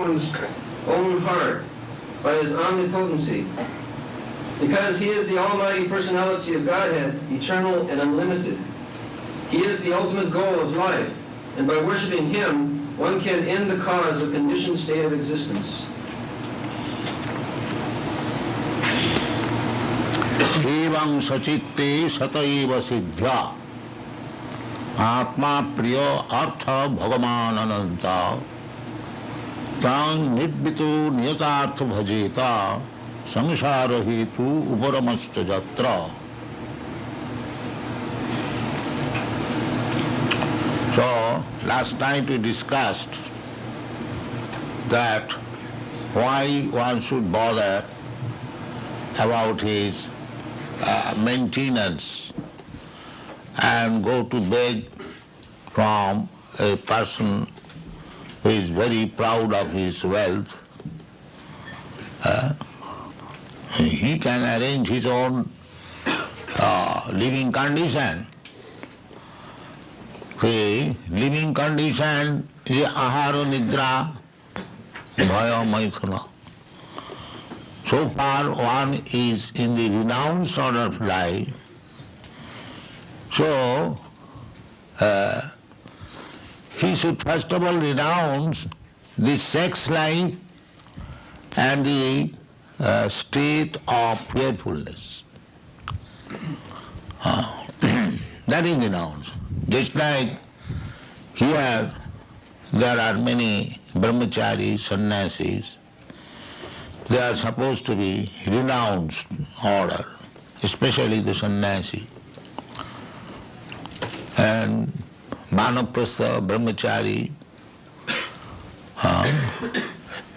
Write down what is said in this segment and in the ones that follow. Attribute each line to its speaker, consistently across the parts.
Speaker 1: one's own heart by his omnipotency. Because he is the Almighty Personality of Godhead, eternal and unlimited. He is the ultimate goal of life, and by worshipping him, one can end the cause of conditioned state of existence.
Speaker 2: evaṁ sva-citte sataiva siddha ātmā priyo rtho bhagavān anantaḥ taṁ nirvṛto niyatārtho bhajeta saṁsāra-hetūparamaś yatra. So, last night we discussed that why one should bother about his maintenance and go to beg from a person who is very proud of his wealth. He can arrange his own living condition. The living condition is ahara nidra bhaya maithuna. So far one is in the renounced order of life, so he should first of all renounce the sex life and the state of fearfulness. That is renounced. Just like here there are many brahmacharis, sannyasis, they are supposed to be renounced order, especially the sannyasi. And vanaprastha, brahmachari,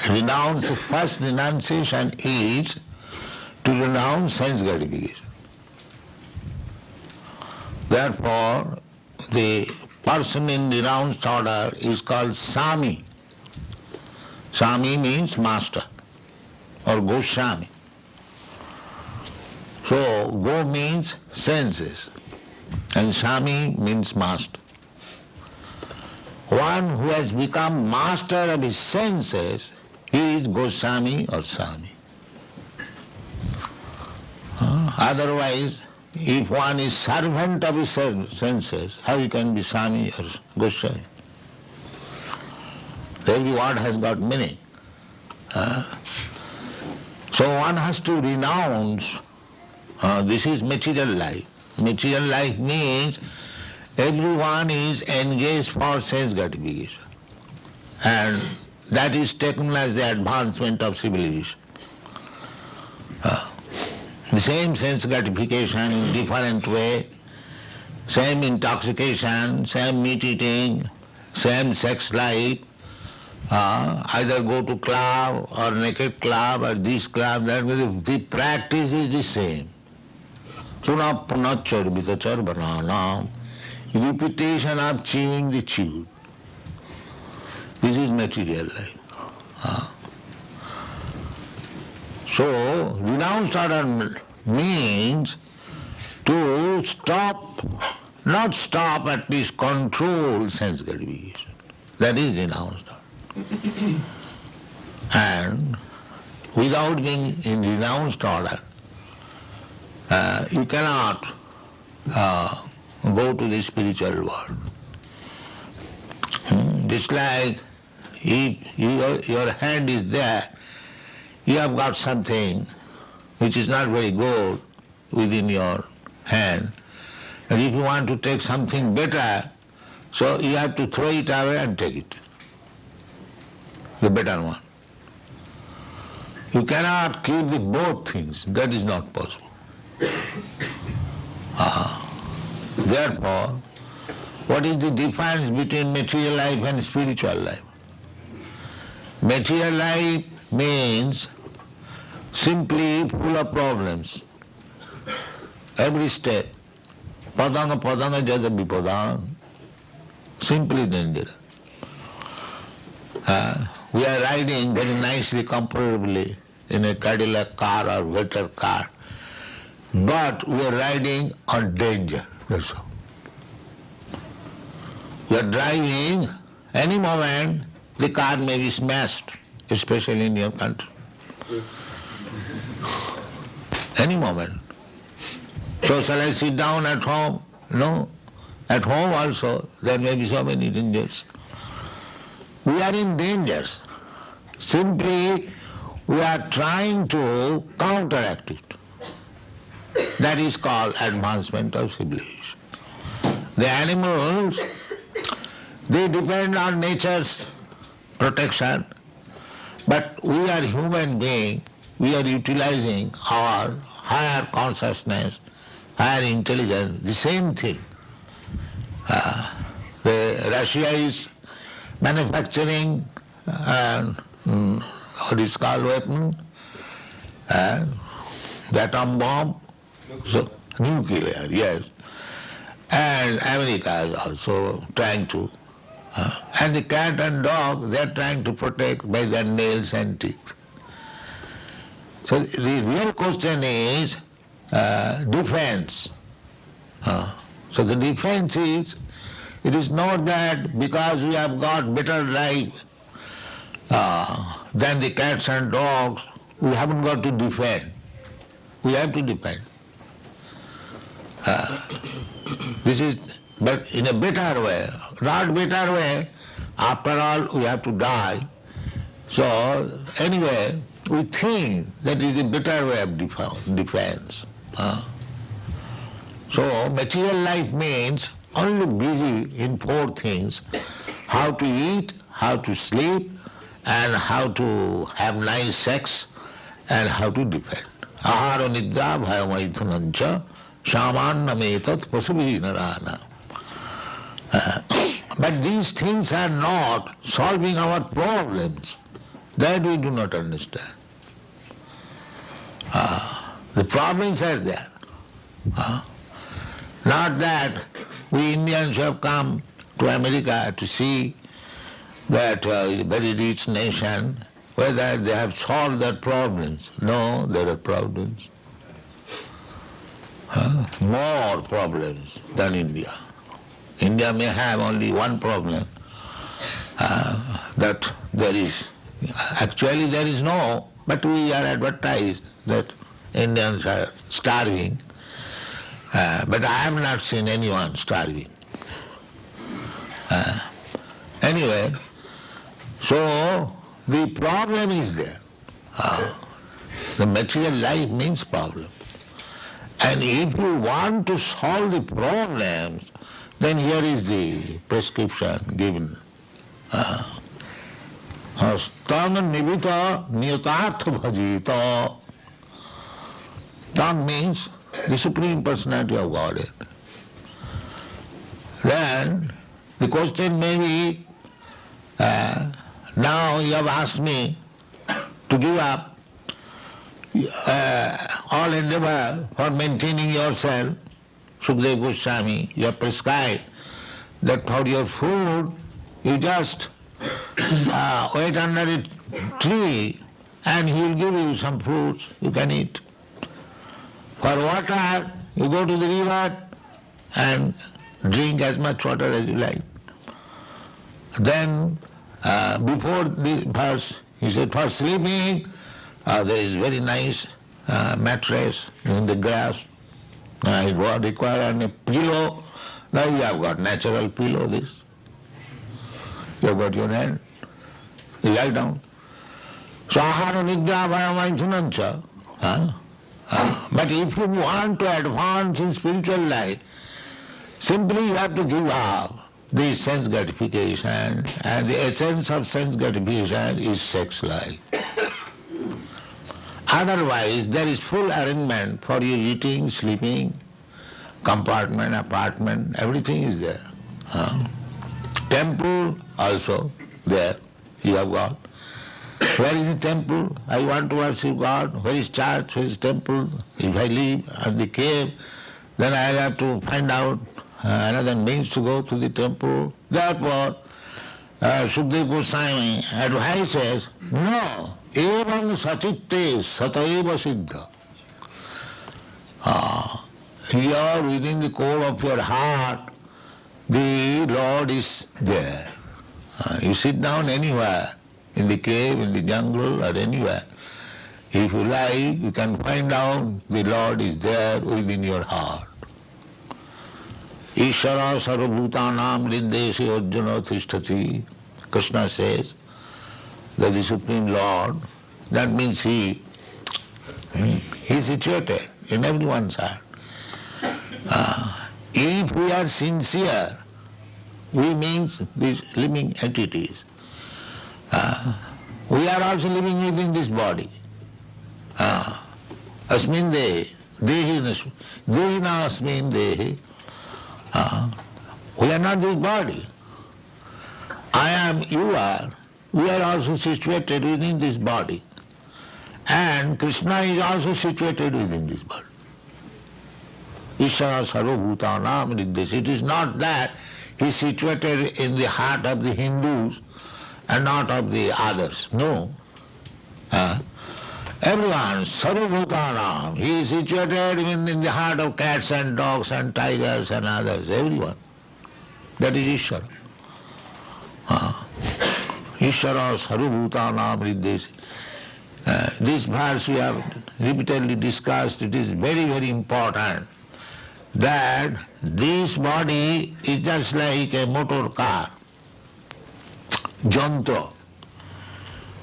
Speaker 2: the first renunciation is to renounce sense gratification. Therefore, the person in renounced order is called Swami. Swami means master or Goswami. So, Go means senses and Swami means master. One who has become master of his senses, he is Goswami or Swami. Otherwise, if one is servant of his senses, how he can be Swami or Goswami? Every word has got meaning. So one has to renounce, this is material life. Material life means everyone is engaged for sense gratification. And that is taken as the advancement of civilization. The same sense gratification in different way, same intoxication, same meat eating, same sex life, either go to club or naked club or this club, that, the practice is the same. Punah punah charbita charbananam, repetition of chewing the chewed. This is material life. So, renounced order means to stop, not stop, at least control sense gratification. That is renounced order. And without being in renounced order, you cannot go to the spiritual world. Just like if your hand is there, you have got something which is not very good within your hand, and if you want to take something better, so you have to throw it away and take it, the better one. You cannot keep the both things, that is not possible. Therefore, what is the difference between material life and spiritual life? Material life means simply full of problems. Every step, padanga padanga jada vipadang, simply dangerous. We are riding very nicely, comfortably in a Cadillac car or better car, but we are riding on danger, that's all. We are driving, any moment the car may be smashed especially in your country. Any moment. So shall I sit down at home? No. At home also there may be so many dangers. We are in dangers. Simply we are trying to counteract it. That is called advancement of civilization. The animals, they depend on nature's protection, but we are human beings, we are utilizing our higher consciousness, higher intelligence, the same thing. Russia is manufacturing what is called weapon, the atom bomb, so nuclear, yes. And America is also trying to. And the cat and dog, they are trying to protect by their nails and teeth. So the real question is defense. So the defense is, it is not that because we have got better life than the cats and dogs, we haven't got to defend. We have to defend. This is, but in a better way, not better way, after all we have to die. So anyway, we think that is a better way of defense. So material life means only busy in four things: how to eat, how to sleep, and how to have nice sex, and how to defend. Ahara nidra bhayamaithunancha samannametat pasubhinarana. But these things are not solving our problems. That we do not understand. The problems are there. Not that we Indians have come to America to see that is a very rich nation, whether they have solved their problems. No, there are problems. More problems than India. India may have only one problem, that there is, actually there is no, but we are advertised that Indians are starving, but I have not seen anyone starving. Anyway, so the problem is there. The material life means problem. And if you want to solve the problems, then here is the prescription given. Tang nirvṛto niyatārtho bhajeta. Tang means the Supreme Personality of Godhead. Then the question may be, now you have asked me to give up all endeavor for maintaining yourself. Sukadeva Goswami, you have prescribed that for your food you just wait under a tree and he will give you some fruits you can eat. For water, you go to the river and drink as much water as you like. Then before the verse, he said, for sleeping, there is very nice mattress in the grass. It would require a pillow. Now you have got natural pillow, this. You have got your hand. You lie down. So ahara nidra bhayamaithunancha. But if you want to advance in spiritual life, simply you have to give up the sense gratification, and the essence of sense gratification is sex life. Otherwise, there is full arrangement for your eating, sleeping, compartment, apartment, everything is there. Temple also there, you have got. Where is the temple? I want to worship God. Where is church? Where is temple? If I live at the cave, then I will have to find out another means to go to the temple. Therefore, Sukadeva Goswami advises, no, evaṁ sva-citte sata-eva siddha. Here within the core of your heart, the Lord is there. You sit down anywhere, in the cave, in the jungle, or anywhere. If you like, you can find out the Lord is there within your heart. Ishara sarvabhutanam riddhesi arjuna tishtati. Krishna says that the Supreme Lord, that means He is situated in everyone's heart. If we are sincere, we means these living entities. We are also living within this body. Asmin dehi, dehina asmin dehi. We are not this body. I am, you are. We are also situated within this body. And Krishna is also situated within this body. Ishara sarvabhutanam riddhesi. It is not that He is situated in the heart of the Hindus and not of the others. No. Everyone, sarvabhutanam, He is situated even in the heart of cats and dogs and tigers and others, everyone. That is Ishara. Ishara sarvabhutanam riddhesi. This verse we have repeatedly discussed. It is very, very important that this body is just like a motor car, jantra.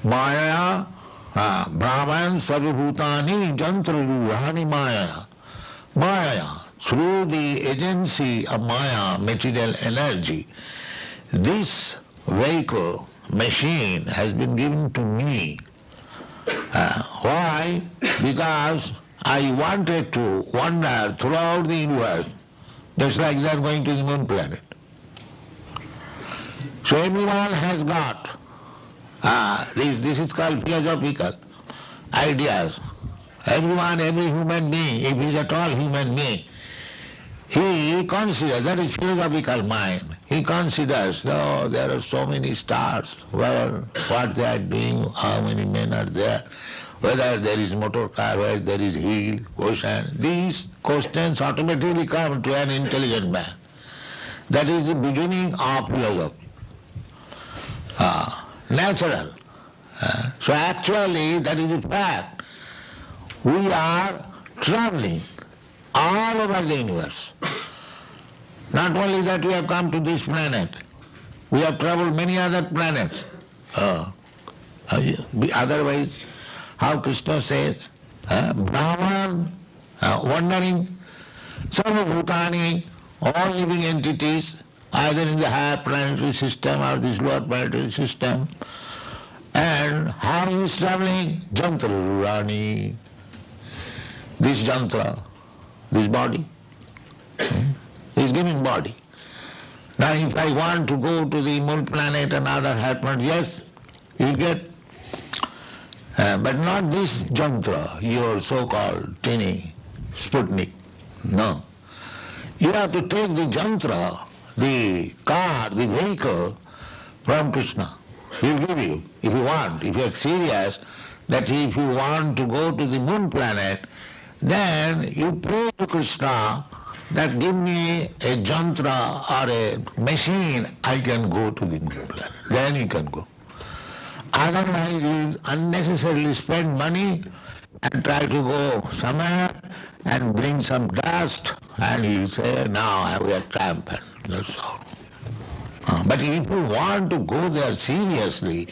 Speaker 2: Māyā, Brahman sarvabhutani jantra ruhani māyā. Māyā, through the agency of māyā, material energy, this vehicle, machine has been given to me. Why? Because I wanted to wander throughout the universe, just like they are going to the moon planet. So everyone has got, this is called philosophical ideas. Everyone, every human being, if he is at all human being, he considers, that is philosophical mind, he considers, oh, there are so many stars, what they are doing, how many men are there, whether there is motor car, whether there is hill, ocean. These questions automatically come to an intelligent man. That is the beginning of philosophy. Natural. So actually, that is the fact. We are traveling all over the universe. Not only that we have come to this planet, we have traveled many other planets. Otherwise, how Krishna says, Brahman, wandering, sarvabhutani, all living entities, either in the higher planetary system or this lower planetary system. And how he is traveling? Jantra rurani. This jantra, this body, is giving body. Now if I want to go to the moon planet and other higher planets, yes, you'll get. But not this jantra, your so-called tiny Sputnik. No. You have to take the jantra, the car, the vehicle from Krishna. He'll give you, if you want. If you are serious that if you want to go to the moon planet, then you pray to Krishna that give me a jantra or a machine, I can go to the moon planet. Then you can go. Otherwise you unnecessarily spend money and try to go somewhere and bring some dust and you say, now we are triumphant. That's all. But if you want to go there seriously,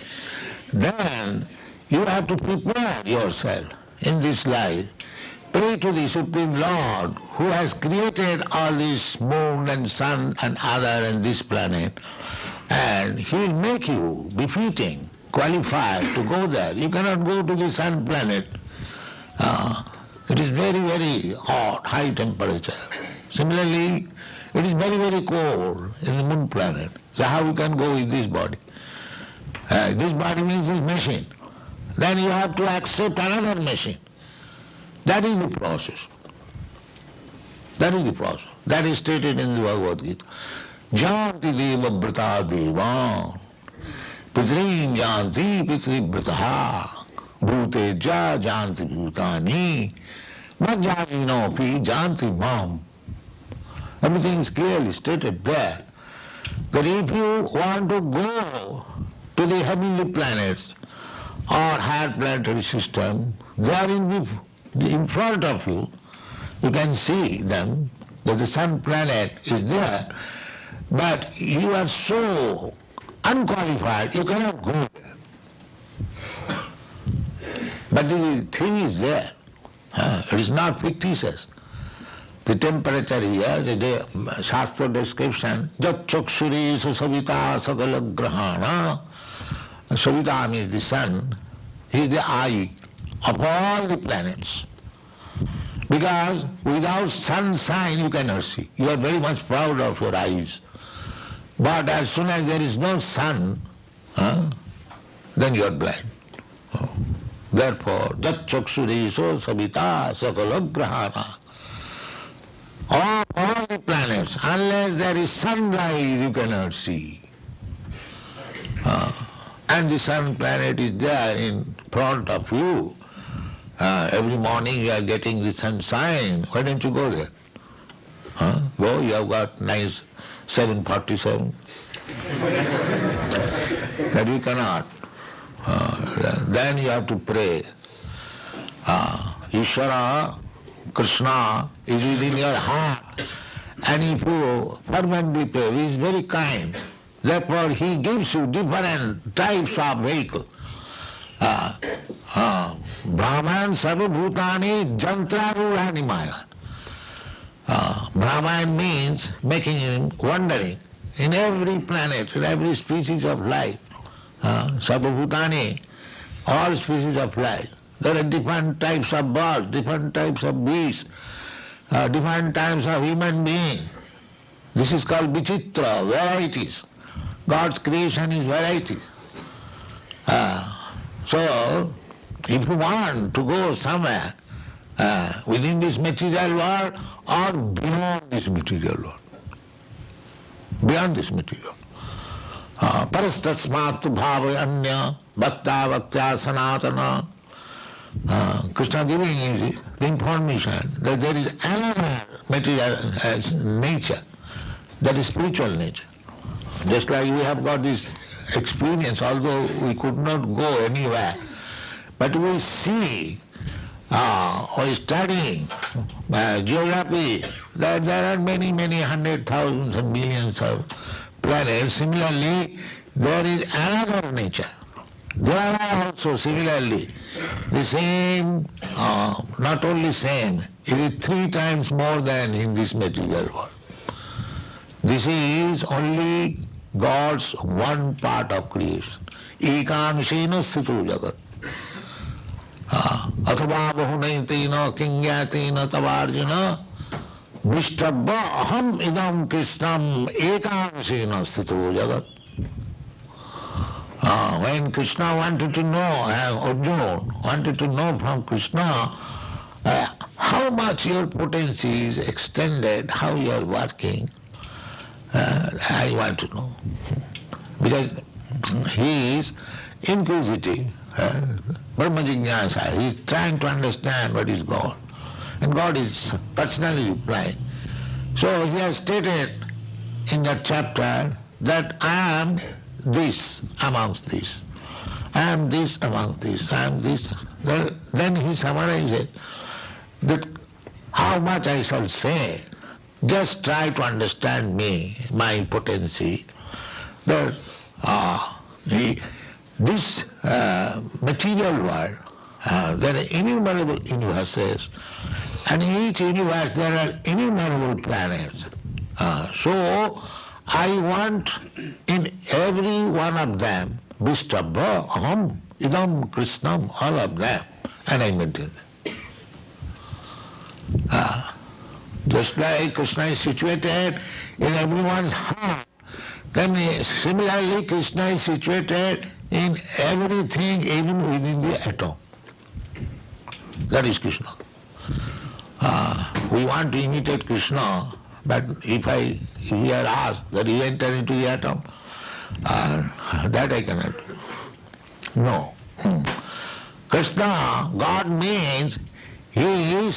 Speaker 2: then you have to prepare yourself in this life. Pray to the Supreme Lord who has created all this moon and sun and other and this planet, and He will make you befitting, qualified to go there. You cannot go to the sun planet. It is very, very hot, high temperature. Similarly, it is very, very cold in the moon planet. So how you can go with this body? This body means this machine. Then you have to accept another machine. That is the process. That is the process. That is stated in the Bhagavad-gītā. Janti deva brata devan, pitrim janti pitribrataha, bhute ja janti bhutani, majjani pi janti mam. Everything is clearly stated there. That if you want to go to the heavenly planets or higher planetary system. They are in front of you. You can see them, that the sun planet is there, but you are so unqualified, you cannot go there. But the thing is there. It is not fictitious. The temperature here, the Shastra description, Jat chakshuri savita sagala grahana. Savita means the sun. He is the eye of all the planets. Because without sun sign you cannot see. You are very much proud of your eyes. But as soon as there is no sun, then you are blind. Therefore, Jat chakshuri savita sagala grahana. All the planets, unless there is sunrise, you cannot see. And the sun planet is there in front of you. Every morning you are getting the sunshine. Why don't you go there? Go, you have got nice 747. That you cannot. Then you have to pray. Śrī Kṛṣṇa is within your heart. And if you fervently pray, he is very kind. Therefore he gives you different types of vehicle. Brahman sarvabhutani jantrarūಢāni māyā. Brahman means making him wandering in every planet, in every species of life. Sarvabhutani, all species of life. There are different types of birds, different types of beasts, different types of human beings. This is called bhajeta, varieties. God's creation is varieties. So, if you want to go somewhere within this material world or beyond this material world, beyond this material, parastasmat bhavayanya bhakta bhaktya sanatana. Krishna giving him the information that there is another material nature, that is spiritual nature. Just like we have got this experience, although we could not go anywhere, but we see or studying geography that there are many, many hundred thousands and millions of planets. Similarly, there is another nature. There are also similarly the same, not only same, it is 3 times more than in this material world. This is only God's one part of creation. Ekamshena sthito jagat. Athava bahunaitina kingyatena tavarjana vishtabha aham idam krishnam ekamshena sthito jagat. When Krishna wanted to know, Arjuna wanted to know from Krishna how much your potency is extended, how you are working, I want to know. Because he is inquisitive, Brahma Jignasa, he is trying to understand what is God. And God is personally replying. So he has stated in that chapter that I am this amongst this. I am this amongst this. I am this. Then he summarizes that how much I shall say. Just try to understand me, my potency. That this material world, there are innumerable universes, and in each universe there are innumerable planets. So I want in every one of them, Vishtabha, Aham, Idam, Krishnam, all of them, and I maintain them. Just like Krishna is situated in everyone's heart, then similarly Krishna is situated in everything, even within the atom. That is Krishna. We want to imitate Krishna, but if we are asked that he enter into the atom, that I cannot do. No. Krishna, God means he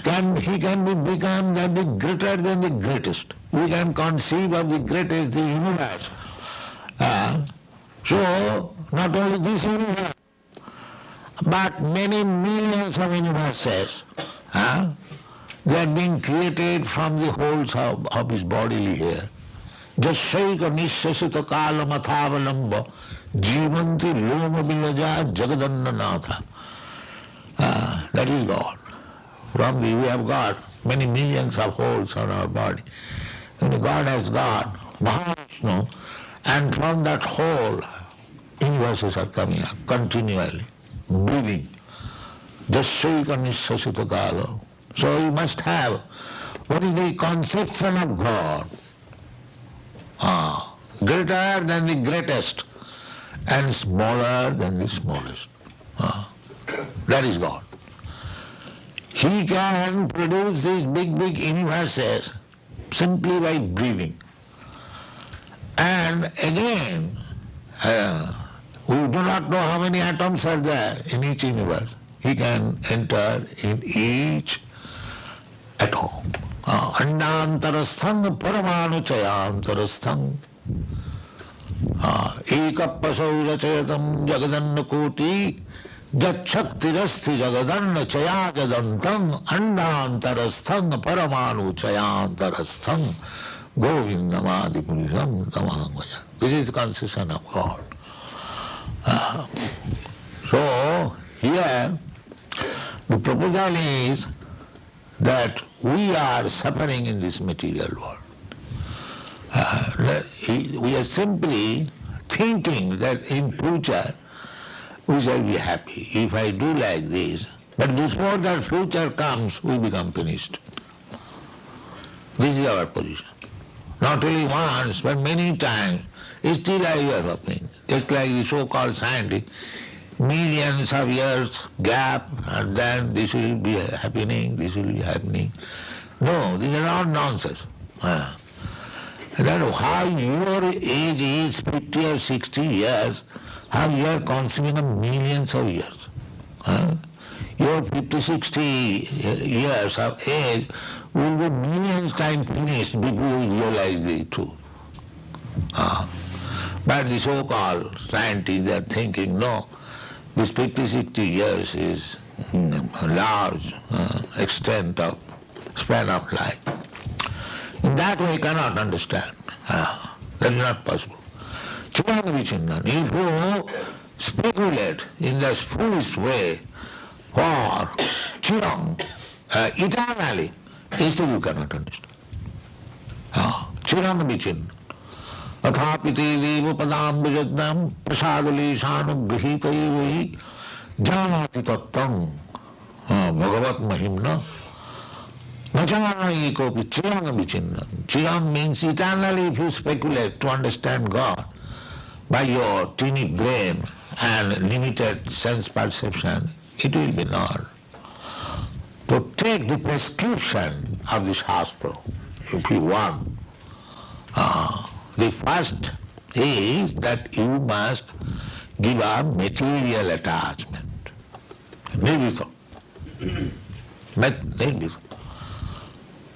Speaker 2: can be become the greater than the greatest. We can conceive of the greatest, the universe. So, not only this universe, but many millions of universes, they are being created from the wholes of his bodily hair. Jasyaika nishasita kala mathavalamba jivanti loma vilaja jagadannanatha. That is God. From the we have got many millions of holes on our body. And God has got Mahavishnu, and from that hole universes are coming up continually, breathing. Jasyaika nishasita kala. So you must have what is the conception of God? Greater than the greatest and smaller than the smallest. That is God. He can produce these big, big universes simply by breathing. And again, we do not know how many atoms are there in each universe. He can enter in each atom. Anantaḥ paramānucayantarastham ekapasau racayatam jagadannakoti jachaktirasti jagadanna chayajadantam anantaḥ paramānucayantarastham govindamadipurisam tamahangvaya. This is the conception of God. So here the proposal is that we are suffering in this material world. We are simply thinking that in future we shall be happy if I do like this. But before that future comes, we become finished. This is our position. Not only once, but many times. Still I hear of things. Just like the so-called scientists, millions of years gap, and then this will be happening, this will be happening. No, these are all nonsense. Then how your age is 50 or 60 years, how you are consuming of millions of years. Your 50, 60 years of age will be millions times finished before you realize the truth. But the so-called scientists, they are thinking, no, this 50, 60 years is a large extent of span of life. In that way, you cannot understand. That is not possible. If you speculate in this foolish way for chirang, eternally, still you cannot understand. Chirang vichinna. अथापिते देव पदाम विजज्ञाम प्रसादलेशानुगृहीत वही जानाति तत्त्वं भगवत महिम्ना न जानाति कोऽपि Chirang विचिन्नं. Chirang means eternally. If you speculate to understand God by your teeny brain and limited sense perception, it will be not. To take the prescription of the Shastra, if you want, the first is that you must give up material attachment. Nirvṛto. Nirvṛto.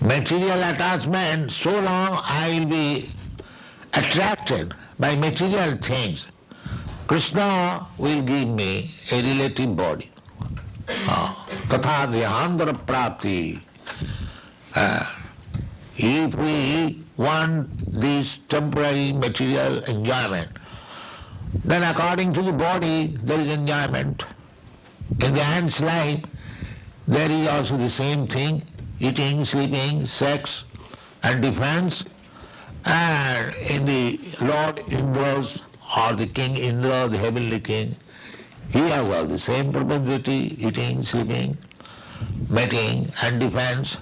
Speaker 2: Material attachment, so long I will be attracted by material things, Krishna will give me a relative body. Tatha dhyāndara prapti. If we want this temporary material enjoyment, then according to the body there is enjoyment. In the ant's life there is also the same thing, eating, sleeping, sex and defense. And in the Lord Indra's or the King Indra, the heavenly king, he has all the same propensity, eating, sleeping, mating and defense.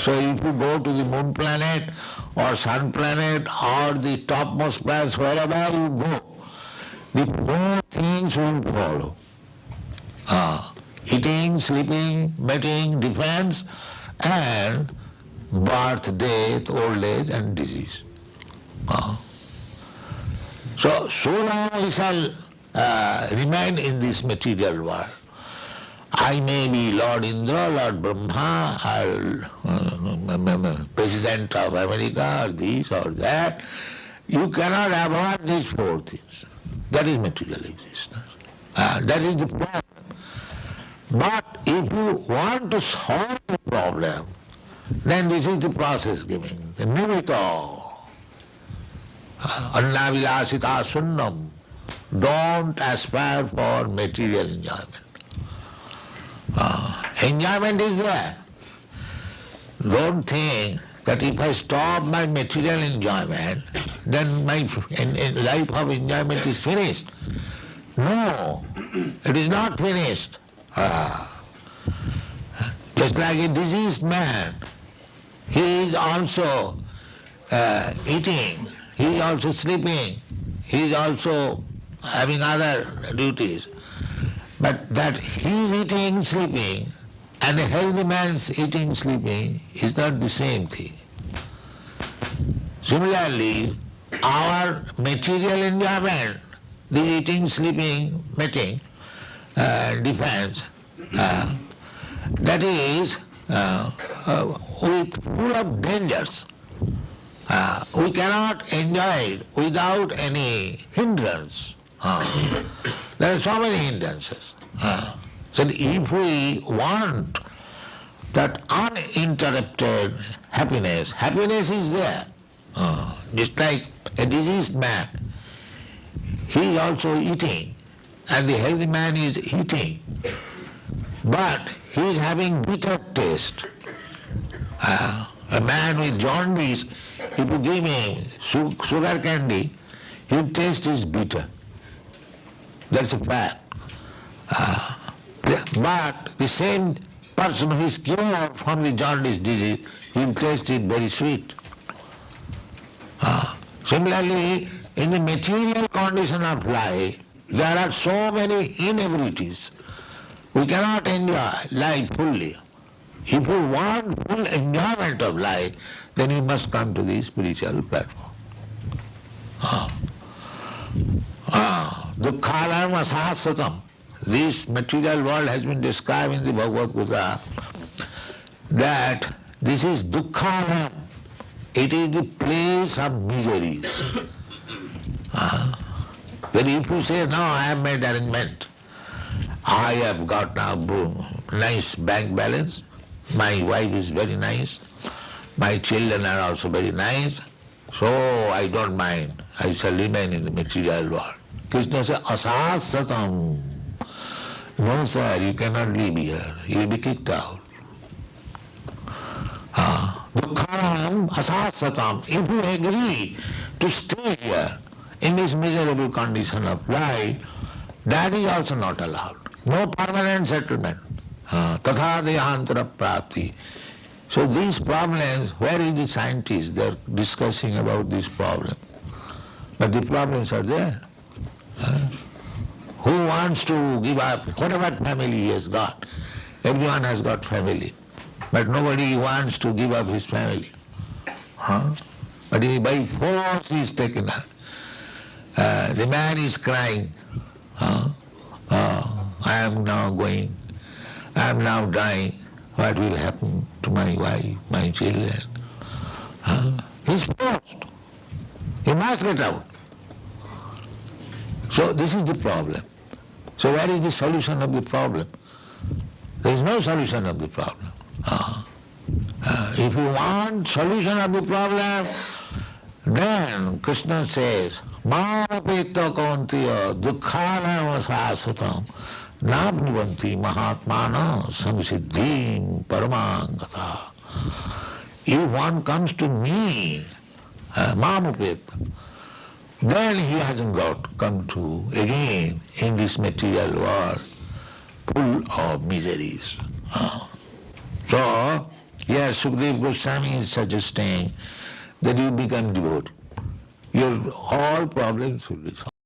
Speaker 2: So if you go to the moon planet or sun planet or the topmost planets, wherever you go, the four things will follow. Eating, sleeping, mating, defense, and birth, death, old age and disease. So long we shall remain in this material world. I may be Lord Indra, Lord Brahma, or President of America, or this or that. you cannot avoid these four things. That is material existence. That is the problem. But if you want to solve the problem, then this is the process giving, the nirvṛto. Annavilasita sunnam. Don't aspire for material enjoyment. Enjoyment is there. Don't think that if I stop my material enjoyment, then my life of enjoyment is finished. No, it is not finished. Just like a diseased man, he is also eating, he is also sleeping, he is also having other duties. But that he is eating, sleeping, and a healthy man's eating, sleeping is not the same thing. Similarly, our material enjoyment, the eating, sleeping, mating, defense, that is full of dangers. We cannot enjoy it without any hindrance. There are so many hindrances. So if we want that uninterrupted happiness, happiness is there. Just like a diseased man, he is also eating, and the healthy man is eating, but he is having bitter taste. A man with jaundice, if you give him sugar candy, his taste is bitter. That's a fact. But the same person who is cured from the jaundice disease, his taste is very sweet. Similarly, in the material condition of life, there are so many inabilities. We cannot enjoy life fully. If you want full enjoyment of life, then you must come to the spiritual platform. Dukkhalam asāsatam. This material world has been described in the Bhagavad-gītā that this is dukkhalam. It is the place of miseries. Then if you say, no, I have made arrangement, I have got now nice bank balance, my wife is very nice, my children are also very nice, so I don't mind, I shall remain in the material world. Krishna says, asāsatam. No sir, you cannot live here, you will be kicked out. Dukkhalam asāsatam. If you agree to stay here in this miserable condition of life, that is also not allowed. No permanent settlement. Tatha deyantara prapti. So these problems, where is the scientist? They are discussing about this problem. But the problems are there. Who wants to give up whatever family he has got? Everyone has got family. But nobody wants to give up his family. But by force he is taken up. The man is crying, I am now going, I am now dying, what will happen to my wife, my children? He is forced. He must get out. So this is the problem. So where is the solution of the problem? There is no solution of the problem. If you want solution of the problem, then Krishna says, māyā kaunteya dukkhanam asāsatam nābhuvanti mahatmāna saṁsāra-hetūparamaś paramaṁ. If one comes to me, māmupeta, then he hasn't got come to again in this material world full of miseries. So, yes, Sukadeva Goswami is suggesting that you become devotee. Your all problems will be solved.